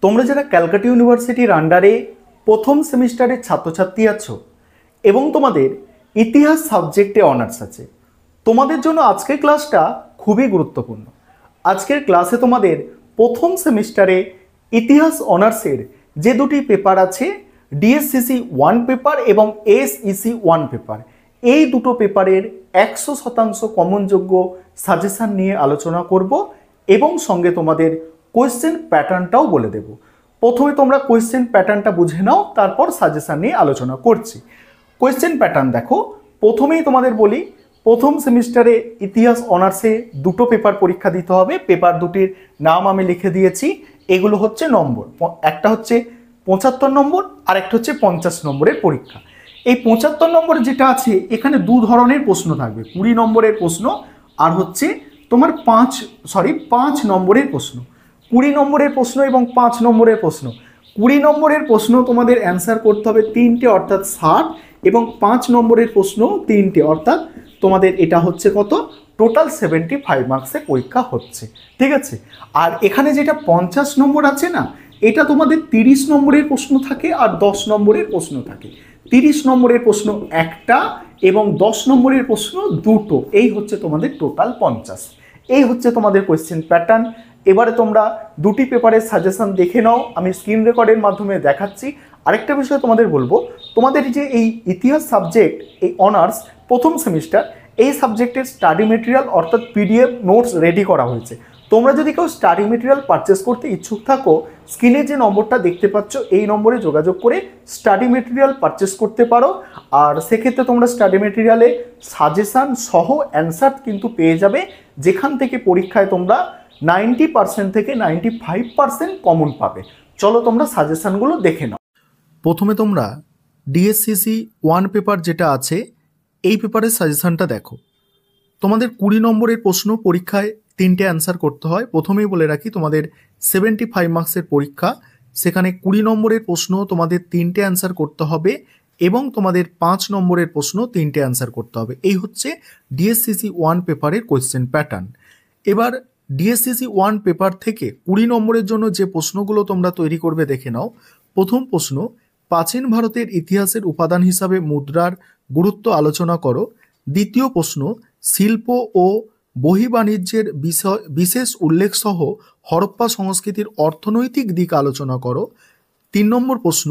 তোমরা যারা ক্যালকাটা ইউনিভার্সিটির আন্ডারে প্রথম সেমিস্টারের ছাত্রছাত্রী আছো এবং তোমাদের ইতিহাস সাবজেক্টে অনার্স আছে, তোমাদের জন্য আজকের ক্লাসটা খুবই গুরুত্বপূর্ণ। আজকের ক্লাসে তোমাদের প্রথম সেমিস্টারে ইতিহাস অনার্সের যে দুটি পেপার আছে, ডিএসসিসি 1 পেপার এবং এসইসি 1 পেপার, এই দুটো পেপারের 100% কমনযোগ্য সাজেশান নিয়ে আলোচনা করব এবং সঙ্গে তোমাদের কোয়েশ্চেন প্যাটার্নটাও বলে দেব। প্রথমে তোমরা কোয়েশ্চেন প্যাটার্নটা বুঝে নাও, তারপর সাজেশান নিয়ে আলোচনা করছি। কোয়েশ্চেন প্যাটার্ন দেখো, প্রথমেই তোমাদের বলি, প্রথম সেমিস্টারে ইতিহাস অনার্সে দুটো পেপার পরীক্ষা দিতে হবে। পেপার দুটির নাম আমি লিখে দিয়েছি। এগুলো হচ্ছে নম্বর, একটা হচ্ছে 75 নম্বর আর একটা হচ্ছে 50 নম্বরের পরীক্ষা। এই 75 নম্বর যেটা আছে, এখানে দু ধরনের প্রশ্ন থাকবে, 20 নম্বরের প্রশ্ন আর হচ্ছে তোমার 5 নম্বরের প্রশ্ন। 20 নম্বরের প্রশ্ন এবং 5 নম্বরের প্রশ্ন। 20 নম্বরের প্রশ্ন তোমাদের অ্যান্সার করতে হবে 3টে অর্থাৎ 60, এবং 5 নম্বরের প্রশ্ন 3টে অর্থাৎ তোমাদের এটা হচ্ছে কত, টোটাল 75 মার্কসের পরীক্ষা হচ্ছে, ঠিক আছে। আর এখানে যেটা 50 নম্বর আছে না, এটা তোমাদের 30 নম্বরের প্রশ্ন থাকে আর 10 নম্বরের প্রশ্ন থাকে। 30 নম্বরের প্রশ্ন একটা এবং 10 নম্বরের প্রশ্ন দুটো, এই হচ্ছে তোমাদের টোটাল 50। এই হচ্ছে তোমাদের কোয়েশ্চেন প্যাটার্ন। এবারে তোমরা দুটি পেপারের সাজেশন দেখে নাও, আমি স্ক্রিন রেকর্ডের মাধ্যমে দেখাচ্ছি। আরেকটা বিষয় তোমাদের বলবো, তোমাদের যে এই ইতিহাস সাবজেক্ট, এই অনার্স প্রথম সেমিস্টার, এই সাবজেক্টের স্টাডি মেটেরিয়াল অর্থাৎ পিডিএফ নোটস রেডি করা হয়েছে। তোমরা যদি কেউ স্টাডি মেটেরিয়াল পারচেস করতে ইচ্ছুক থাকো, স্ক্রিনে যে নম্বরটা দেখতে পাচ্ছ এই নম্বরে যোগাযোগ করে স্টাডি মেটেরিয়াল পারচেস করতে পারো। আর সেক্ষেত্রে তোমরা স্টাডি মেটেরিয়ালে সাজেশান সহ অ্যান্সার কিন্তু পেয়ে যাবে, যেখান থেকে পরীক্ষায় তোমরা 90% থেকে 95% কমন পাবে। চলো তোমরা সাজেশানগুলো দেখে নাও। প্রথমে তোমরা ডিএসসিসি 1 পেপার যেটা আছে, এই পেপারের সাজেশানটা দেখো। তোমাদের 20 নম্বরের প্রশ্ন পরীক্ষায় 3টে অ্যান্সার করতে হয়। প্রথমেই বলে রাখি, তোমাদের 75 মার্কসের পরীক্ষা, সেখানে 20 নম্বরের প্রশ্ন তোমাদের 3টে অ্যান্সার করতে হবে এবং তোমাদের 5 নম্বরের প্রশ্ন 3টে অ্যান্সার করতে হবে। এই হচ্ছে ডিএসসিসি 1 পেপারের কোয়েশ্চেন প্যাটার্ন। এবার ডিএসসিসি 1 পেপার থেকে 20 নম্বরের জন্য যে প্রশ্নগুলো তোমরা তৈরি করবে দেখে নাও। প্রথম প্রশ্ন, প্রাচীন ভারতের ইতিহাসের উপাদান হিসাবে মুদ্রার গুরুত্ব আলোচনা করো। দ্বিতীয় প্রশ্ন, শিল্প ও বহির্বাণিজ্যের বিশেষ উল্লেখ সহ হরপ্পা সংস্কৃতির অর্থনৈতিক দিক আলোচনা করো। 3 নম্বর প্রশ্ন,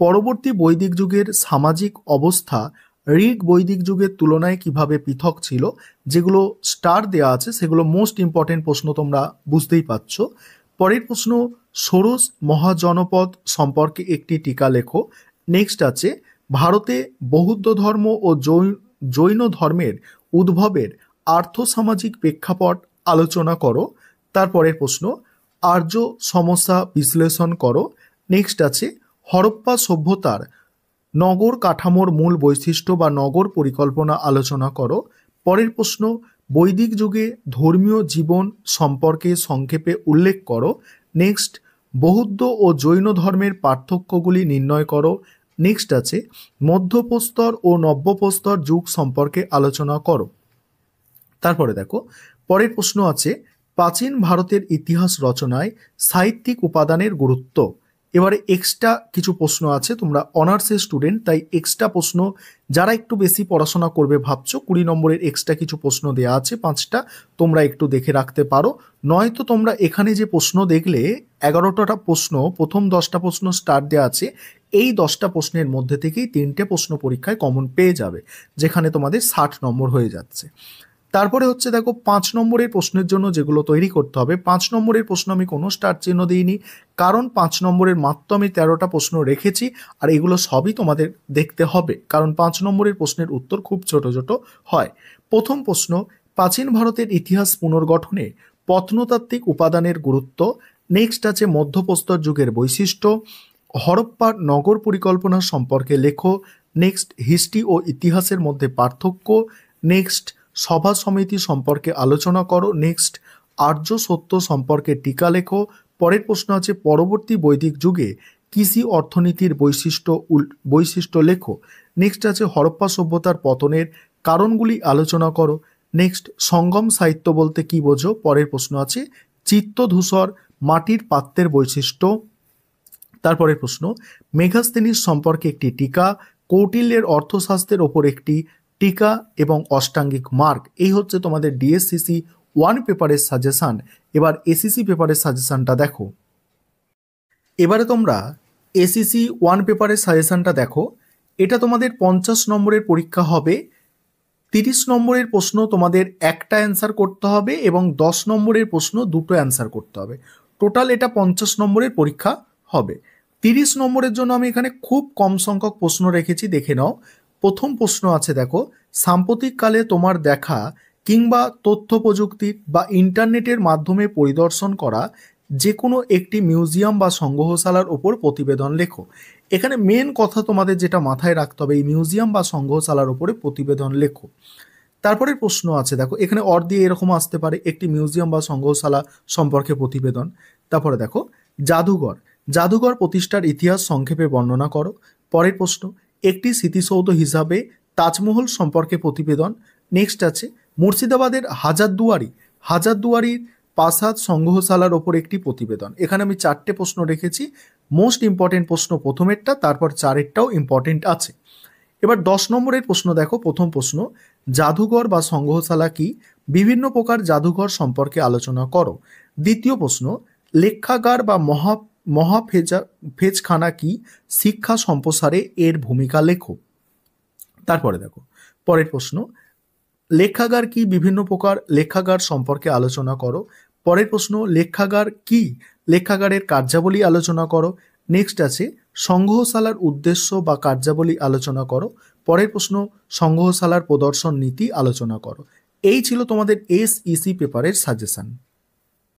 পরবর্তী বৈদিক যুগের সামাজিক অবস্থা ঋগ বৈদিক যুগের তুলনায় কিভাবে পৃথক ছিল। যেগুলো স্টার দেওয়া আছে সেগুলো মোস্ট ইম্পর্টেন্ট প্রশ্ন, তোমরা বুঝতেই পারছ। পরের প্রশ্ন, ষোড়শ মহাজনপদ সম্পর্কে একটি টিকা লেখো। নেক্সট আছে, ভারতে বৌদ্ধ ধর্ম ও জৈন ধর্মের উদ্ভবের আর্থসামাজিক প্রেক্ষাপট আলোচনা করো। তারপরের প্রশ্ন, আর্য সমস্যা বিশ্লেষণ করো। নেক্সট আছে, হরপ্পা সভ্যতার নগর কাঠামোর মূল বৈশিষ্ট্য বা নগর পরিকল্পনা আলোচনা করো। পরের প্রশ্ন, বৈদিক যুগে ধর্মীয় জীবন সম্পর্কে সংক্ষেপে উল্লেখ করো। নেক্সট, বৌদ্ধ ও জৈন ধর্মের পার্থক্যগুলি নির্ণয় করো। নেক্সট আছে, মধ্যপ্রস্তর ও নব্যপ্রস্তর যুগ সম্পর্কে আলোচনা করো। তারপরে দেখো, পরের প্রশ্ন আছে, প্রাচীন ভারতের ইতিহাস রচনায় সাহিত্যিক উপাদানের গুরুত্ব। এবারে এক্সট্রা কিছু প্রশ্ন আছে, তোমরা অনার্সের স্টুডেন্ট তাই এক্সট্রা প্রশ্ন, যারা একটু বেশি পড়াশোনা করবে ভাবছো, 20 নম্বরের এক্সট্রা কিছু প্রশ্ন দেওয়া আছে 5টা, তোমরা একটু দেখে রাখতে পারো। নয়তো তোমরা এখানে যে প্রশ্ন দেখলে 11টা প্রশ্ন, প্রথম 10টা প্রশ্ন স্টার দেওয়া আছে, এই 10টা প্রশ্নের মধ্যে থেকেই 3টে প্রশ্ন পরীক্ষায় কমন পেয়ে যাবে, যেখানে তোমাদের 60 নম্বর হয়ে যাচ্ছে। তারপরে হচ্ছে দেখো, 5 নম্বরের প্রশ্নের জন্য যেগুলো তৈরি করতে হবে, 5 নম্বরের প্রশ্ন আমি কোনো স্টার চিহ্ন দিইনি, কারণ 5 নম্বরের মাত্র আমি 13টা প্রশ্ন রেখেছি, আর এগুলো সবই তোমাদের দেখতে হবে, কারণ 5 নম্বরের প্রশ্নের উত্তর খুব ছোট ছোট হয়। প্রথম প্রশ্ন, প্রাচীন ভারতের ইতিহাস পুনর্গঠনে প্রত্নতাত্ত্বিক উপাদানের গুরুত্ব। নেক্সট আছে, মধ্যপ্রস্তর যুগের বৈশিষ্ট্য। হরপ্পার নগর পরিকল্পনা সম্পর্কে লেখো। নেক্সট, হিস্ট্রি ও ইতিহাসের মধ্যে পার্থক্য। নেক্সট, সভা সমিতি সম্পর্কে আলোচনা করো। নেক্সট, আর্য সত্য সম্পর্কে টিকা লেখো। পরের প্রশ্ন আছে, পরবর্তী বৈদিক যুগে কৃষি অর্থনীতির বৈশিষ্ট্য লেখো। নেক্সট আছে, হরপ্পা সভ্যতার পতনের কারণগুলি আলোচনা করো। নেক্সট, সঙ্গম সাহিত্য বলতে কি বোঝো। পরের প্রশ্ন আছে, চিত্তধূসর মাটির পাত্রের বৈশিষ্ট্য। তারপরের প্রশ্ন, মেঘাস্তিনিস সম্পর্কে একটি টিকা, কৌটিল্যের অর্থশাস্ত্রের ওপর একটি টিকা এবং অষ্টাঙ্গিক মার্গ। এই হচ্ছে তোমাদের ডিএসসিসি 1 পেপারের সাজেশন। এবার এসিসি পেপারের সাজেশনটা দেখো। এবারে তোমরা এসিসি 1 পেপারের সাজেশনটা দেখো। এটা তোমাদের 50 নম্বরের পরীক্ষা হবে। 30 নম্বরের প্রশ্ন তোমাদের একটা অ্যান্সার করতে হবে এবং 10 নম্বরের প্রশ্ন দুটো অ্যান্সার করতে হবে। টোটাল এটা 50 নম্বরের পরীক্ষা হবে। 30 নম্বরের জন্য আমি এখানে খুব কম সংখ্যক প্রশ্ন রেখেছি, দেখে নাও। প্রথম প্রশ্ন আছে দেখো, সাম্প্রতিককালে তোমার দেখা কিংবা তথ্য প্রযুক্তির বা ইন্টারনেটের মাধ্যমে পরিদর্শন করা যে কোনো একটি মিউজিয়াম বা সংগ্রহশালার ওপর প্রতিবেদন লেখো। এখানে মেন কথা তোমাদের যেটা মাথায় রাখতে হবে, এই মিউজিয়াম বা সংগ্রহশালার ওপরে প্রতিবেদন লেখো। তারপরে প্রশ্ন আছে দেখো, এখানে অর দিয়ে এরকম আসতে পারে, একটি মিউজিয়াম বা সংগ্রহশালা সম্পর্কে প্রতিবেদন। তারপরে দেখো, জাদুঘর, জাদুঘর প্রতিষ্ঠার ইতিহাস সংক্ষেপে বর্ণনা করো। পরের প্রশ্ন, একটি স্মৃতিসৌধ হিসাবে তাজমহল সম্পর্কে প্রতিবেদন। নেক্সট আছে মুর্শিদাবাদের হাজারদুয়ারি, হাজারদুয়ারির প্রাসাদ সংগ্রহশালার ওপর একটি প্রতিবেদন। এখানে আমি 4টে প্রশ্ন রেখেছি। মোস্ট ইম্পর্টেন্ট প্রশ্ন প্রথমেরটা, তারপর 4এরটাও ইম্পর্টেন্ট আছে। এবার 10 নম্বরের প্রশ্ন দেখো। প্রথম প্রশ্ন, জাদুঘর বা সংগ্রহশালা কি? বিভিন্ন প্রকার জাদুঘর সম্পর্কে আলোচনা করো। দ্বিতীয় প্রশ্ন, লেখাগার বা মহাফেজখানা কি? শিক্ষা সম্প্রসারে এর ভূমিকা লেখো। তারপরে দেখো পরের প্রশ্ন, লেখাগার কি? বিভিন্ন প্রকার লেখাগার সম্পর্কে আলোচনা করো। পরের প্রশ্ন, লেখাগার কি? লেখাগারের কার্যাবলী আলোচনা করো। নেক্সট আছে সংগ্রহশালার উদ্দেশ্য বা কার্যাবলী আলোচনা করো। পরের প্রশ্ন, সংগ্রহশালার প্রদর্শন নীতি আলোচনা করো। এই ছিল তোমাদের এসইসি পেপারের সাজেশন।